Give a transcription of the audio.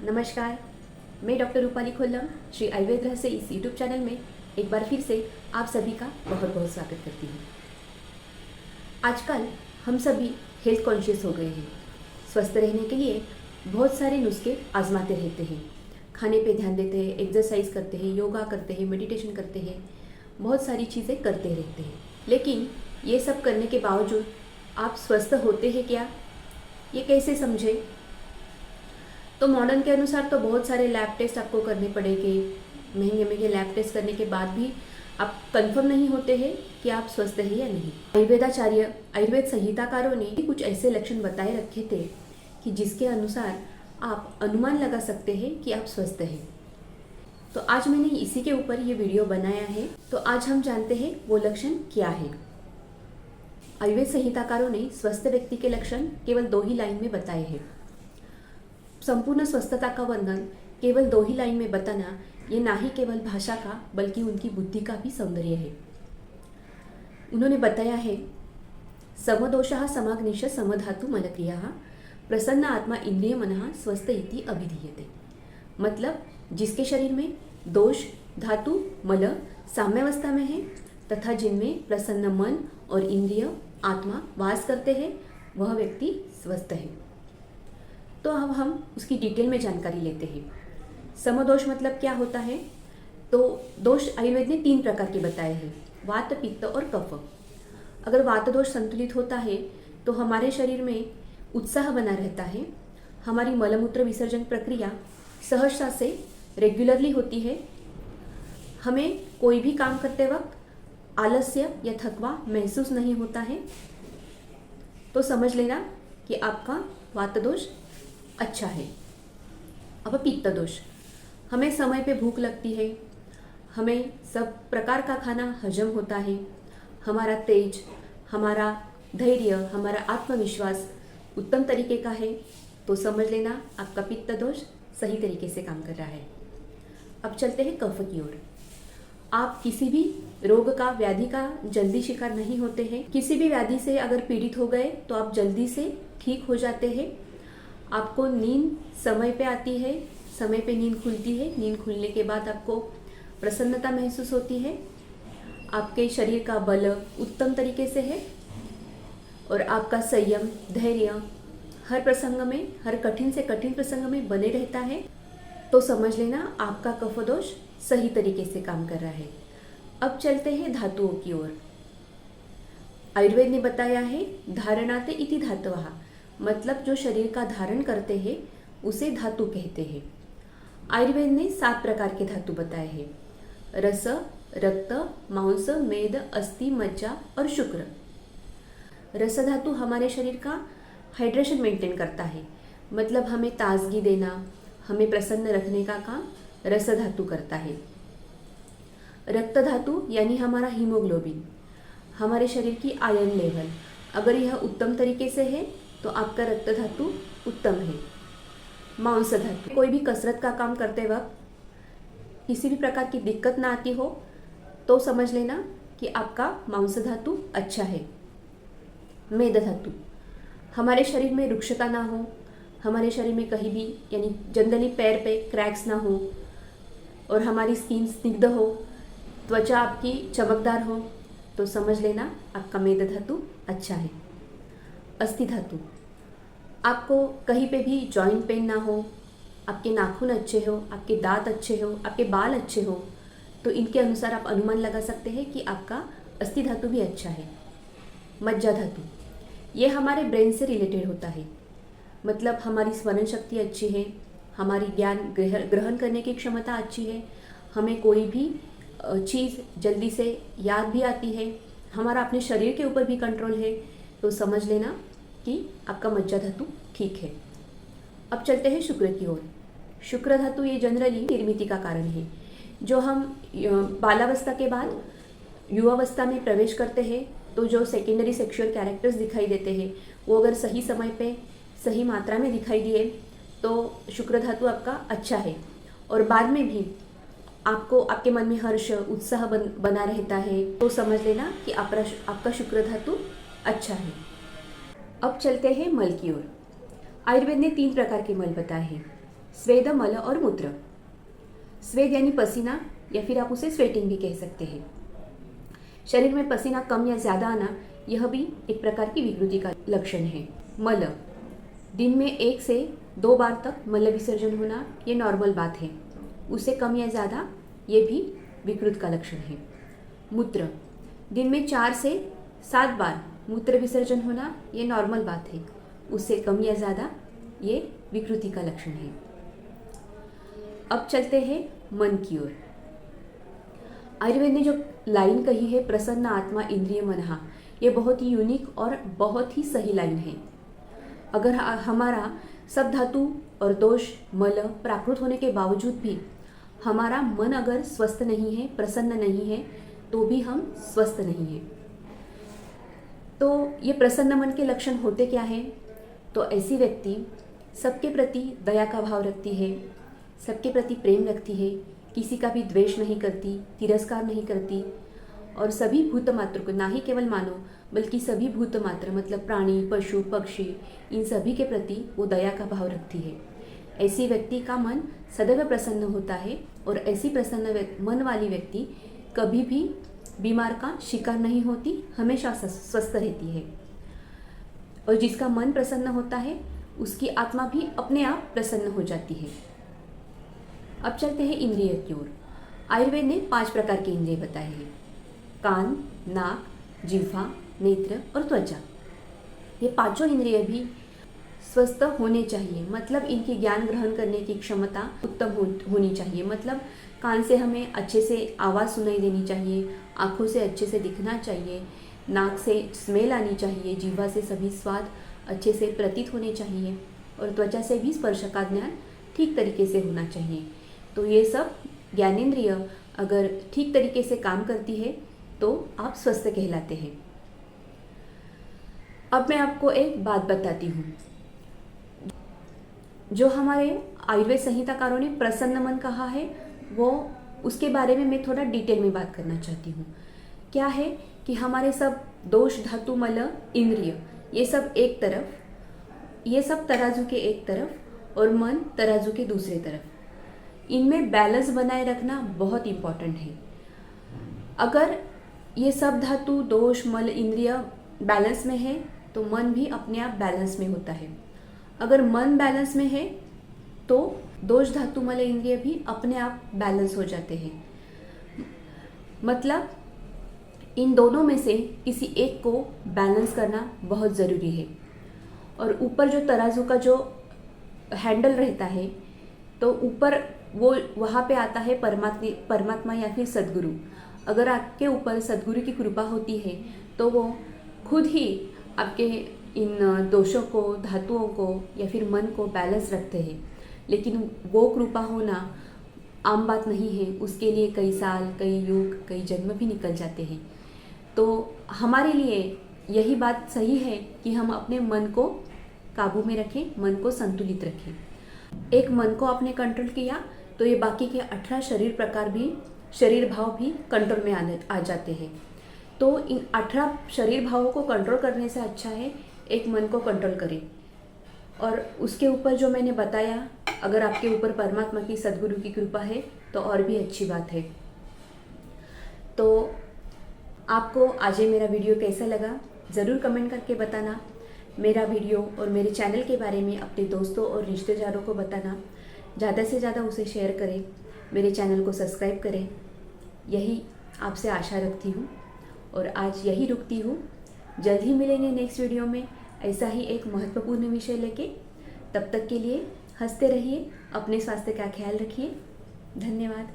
नमस्कार, मैं डॉक्टर रूपाली खोल्लम श्री आयुर्वेद रहस्य इस यूट्यूब चैनल में एक बार फिर से आप सभी का बहुत बहुत स्वागत करती हूँ। आजकल हम सभी हेल्थ कॉन्शियस हो गए हैं। स्वस्थ रहने के लिए बहुत सारे नुस्खे आजमाते रहते हैं। खाने पे ध्यान देते हैं, एक्सरसाइज करते हैं, योगा करते हैं, मेडिटेशन करते हैं, बहुत सारी चीज़ें करते रहते हैं। लेकिन ये सब करने के बावजूद आप स्वस्थ होते हैं क्या, ये कैसे समझें? तो मॉडर्न के अनुसार तो बहुत सारे लैब टेस्ट आपको करने पड़ेंगे। महंगे महंगे लैब टेस्ट करने के बाद भी आप कंफर्म नहीं होते हैं कि आप स्वस्थ हैं या नहीं। आयुर्वेदाचार्य, आयुर्वेद संहिताकारों ने कुछ ऐसे लक्षण बताए रखे थे कि जिसके अनुसार आप अनुमान लगा सकते हैं कि आप स्वस्थ हैं। तो आज मैंने इसी के ऊपर ये वीडियो बनाया है। तो आज हम जानते हैं वो लक्षण क्या है। आयुर्वेद संहिताकारों ने स्वस्थ व्यक्ति के लक्षण केवल 2 ही लाइन में बताए हैं। संपूर्ण स्वस्थता का वर्णन केवल 2 ही लाइन में बताना ये ना ही केवल भाषा का बल्कि उनकी बुद्धि का भी सौंदर्य है। उन्होंने बताया है, समदोषः समाग्निश समधातु मलक्रियाः प्रसन्न आत्मा इंद्रिय मनः स्वस्थ इति अभिधीयते। मतलब जिसके शरीर में दोष धातु मल साम्यावस्था में है तथा जिनमें प्रसन्न मन और इंद्रिय आत्मा वास करते हैं वह व्यक्ति स्वस्थ है। तो अब हम उसकी डिटेल में जानकारी लेते हैं। समदोष मतलब क्या होता है? तो दोष आयुर्वेद ने 3 प्रकार के बताए हैं, वात, पित्त और कफ। अगर वात दोष संतुलित होता है तो हमारे शरीर में उत्साह बना रहता है, हमारी मलमूत्र विसर्जन प्रक्रिया सहजता से रेगुलरली होती है, हमें कोई भी काम करते वक्त आलस्य या थकवा महसूस नहीं होता है। तो समझ लेना कि आपका वात दोष अच्छा है। अब पित्त दोष, हमें समय पे भूख लगती है, हमें सब प्रकार का खाना हजम होता है, हमारा तेज, हमारा धैर्य, हमारा आत्मविश्वास उत्तम तरीके का है। तो समझ लेना आपका पित्त दोष सही तरीके से काम कर रहा है। अब चलते हैं कफ की ओर। आप किसी भी रोग का, व्याधि का जल्दी शिकार नहीं होते हैं। किसी भी व्याधि से अगर पीड़ित हो गए तो आप जल्दी से ठीक हो जाते हैं। आपको नींद समय पे आती है, समय पे नींद खुलती है, नींद खुलने के बाद आपको प्रसन्नता महसूस होती है, आपके शरीर का बल उत्तम तरीके से है और आपका संयम, धैर्य हर प्रसंग में, हर कठिन से कठिन प्रसंग में बने रहता है। तो समझ लेना आपका कफ दोष सही तरीके से काम कर रहा है। अब चलते हैं धातुओं की ओर। आयुर्वेद ने बताया है, धारणाते इति धातवः, मतलब जो शरीर का धारण करते हैं उसे धातु कहते हैं। आयुर्वेद ने 7 प्रकार के धातु बताए हैं, रस, रक्त, मांस, मेद, अस्थि, मज्जा और शुक्र। रस धातु हमारे शरीर का हाइड्रेशन मेंटेन करता है, मतलब हमें ताजगी देना, हमें प्रसन्न रखने का काम रस धातु करता है। रक्त धातु यानी हमारा हीमोग्लोबिन, हमारे शरीर की आयरन लेवल, अगर यह उत्तम तरीके से है तो आपका रक्त धातु उत्तम है। मांस धातु, कोई भी कसरत का काम करते वक्त किसी भी प्रकार की दिक्कत ना आती हो तो समझ लेना कि आपका मांस धातु अच्छा है। मेद धातु, हमारे शरीर में रुक्षता ना हो, हमारे शरीर में कहीं भी यानी जनरली पैर पे क्रैक्स ना हो और हमारी स्किन स्निग्ध हो, त्वचा आपकी चमकदार हो, तो समझ लेना आपका मेद धातु अच्छा है। अस्थि धातु, आपको कहीं पे भी जॉइंट पेन ना हो, आपके नाखून अच्छे हो, आपके दांत अच्छे हो, आपके बाल अच्छे हो, तो इनके अनुसार आप अनुमान लगा सकते हैं कि आपका अस्थि धातु भी अच्छा है। मज्जा धातु, ये हमारे ब्रेन से रिलेटेड होता है, मतलब हमारी स्मरण शक्ति अच्छी है, हमारी ज्ञान ग्रहण करने की क्षमता अच्छी है, हमें कोई भी चीज़ जल्दी से याद भी आती है, हमारा अपने शरीर के ऊपर भी कंट्रोल है। तो समझ लेना कि आपका मज्जा धातु ठीक है। अब चलते हैं शुक्र की ओर। शुक्र धातु ये जनरली निर्मिति का कारण है। जो हम बालावस्था के बाद युवावस्था में प्रवेश करते हैं तो जो सेकेंडरी सेक्सुअल कैरेक्टर्स दिखाई देते हैं वो अगर सही समय पे सही मात्रा में दिखाई दिए तो शुक्र धातु आपका अच्छा है और बाद में भी आपको आपके मन में हर्ष, उत्साह बना रहता है। तो समझ लेना कि आपका शुक्र धातु अच्छा है। अब चलते हैं मल की ओर। आयुर्वेद ने 3 प्रकार के मल बताए हैं, स्वेद, मल और मूत्र। स्वेद यानी पसीना, या फिर आप उसे स्वेटिंग भी कह सकते हैं। शरीर में पसीना कम या ज़्यादा आना, यह भी एक प्रकार की विकृति का लक्षण है। मल, दिन में 1 से 2 बार तक मल विसर्जन होना, ये नॉर्मल बात है। उससे कम या ज़्यादा, ये भी विकृत का लक्षण है। मूत्र, दिन में 4 से 7 बार मूत्र विसर्जन होना, ये नॉर्मल बात है। उससे कम या ज़्यादा, ये विकृति का लक्षण है। अब चलते हैं मन की ओर। आयुर्वेद ने जो लाइन कही है, प्रसन्न आत्मा इंद्रिय मनहा, ये बहुत ही यूनिक और बहुत ही सही लाइन है। अगर हमारा सब धातु और दोष मल प्राकृत होने के बावजूद भी हमारा मन अगर स्वस्थ नहीं है, प्रसन्न नहीं है, तो भी हम स्वस्थ नहीं हैं। तो ये प्रसन्न मन के लक्षण होते क्या हैं? तो ऐसी व्यक्ति सबके प्रति दया का भाव रखती है, सबके प्रति प्रेम रखती है, किसी का भी द्वेष नहीं करती, तिरस्कार नहीं करती, और सभी भूत मात्र को, ना ही केवल मानव बल्कि सभी भूत मात्र मतलब प्राणी, पशु, पक्षी, इन सभी के प्रति वो दया का भाव रखती है। ऐसी व्यक्ति का मन सदैव प्रसन्न होता है, और ऐसी प्रसन्न मन वाली व्यक्ति कभी भी बीमार का शिकार नहीं होती, हमेशा स्वस्थ रहती है। और जिसका मन प्रसन्न होता है उसकी आत्मा भी अपने आप प्रसन्न हो जाती है। अब चलते हैं इंद्रिय की ओर। आयुर्वेद ने 5 प्रकार के इंद्रिय बताए हैं: कान, नाक, जिह्वा, नेत्र और त्वचा। ये पांचों इंद्रिय भी स्वस्थ होने चाहिए, मतलब इनकी ज्ञान ग्रहण करने की क्षमता उत्तम होनी चाहिए। मतलब कान से हमें अच्छे से आवाज़ सुनाई देनी चाहिए, आँखों से अच्छे से दिखना चाहिए, नाक से स्मेल आनी चाहिए, जिह्वा से सभी स्वाद अच्छे से प्रतीत होने चाहिए, और त्वचा से भी स्पर्श का ज्ञान ठीक तरीके से होना चाहिए। तो ये सब ज्ञानेंद्रिय अगर ठीक तरीके से काम करती है तो आप स्वस्थ कहलाते हैं। अब मैं आपको एक बात बताती हूँ। जो हमारे आयुर्वेद संहिताकारों ने प्रसन्न मन कहा है, वो उसके बारे में मैं थोड़ा डिटेल में बात करना चाहती हूँ। क्या है कि हमारे सब दोष, धातु, मल, इंद्रिय, ये सब एक तरफ, ये सब तराजू के एक तरफ, और मन तराजू के दूसरे तरफ। इनमें बैलेंस बनाए रखना बहुत इम्पॉर्टेंट है। अगर ये सब धातु, दोष, मल, इंद्रिय बैलेंस में है तो मन भी अपने आप बैलेंस में होता है। अगर मन बैलेंस में है तो दोष, धातु, मल, इंद्रिय भी अपने आप बैलेंस हो जाते हैं। मतलब इन दोनों में से किसी एक को बैलेंस करना बहुत ज़रूरी है। और ऊपर जो तराजू का जो हैंडल रहता है, तो ऊपर वो वहाँ पे आता है परमात्मा या फिर सद्गुरु। अगर आपके ऊपर सद्गुरु की कृपा होती है तो वो खुद ही आपके इन दोषों को, धातुओं को या फिर मन को बैलेंस रखते हैं। लेकिन वो कृपा होना आम बात नहीं है, उसके लिए कई साल, कई युग, कई जन्म भी निकल जाते हैं। तो हमारे लिए यही बात सही है कि हम अपने मन को काबू में रखें, मन को संतुलित रखें। एक मन को आपने कंट्रोल किया तो ये बाकी के 18 शरीर प्रकार भी, शरीर भाव भी कंट्रोल में आ जाते हैं। तो इन 18 शरीर भावों को कंट्रोल करने से अच्छा है एक मन को कंट्रोल करें। और उसके ऊपर जो मैंने बताया, अगर आपके ऊपर परमात्मा की, सद्गुरु की कृपा है तो और भी अच्छी बात है। तो आपको आज ये मेरा वीडियो कैसा लगा ज़रूर कमेंट करके बताना। मेरा वीडियो और मेरे चैनल के बारे में अपने दोस्तों और रिश्तेदारों को बताना। ज़्यादा से ज़्यादा उसे शेयर करें, मेरे चैनल को सब्सक्राइब करें, यही आपसे आशा रखती हूँ। और आज यही रुकती हूँ। जल्द ही मिलेंगे नेक्स्ट वीडियो में ऐसा ही एक महत्वपूर्ण विषय लेके। तब तक के लिए हंसते रहिए, अपने स्वास्थ्य का ख्याल रखिए। धन्यवाद।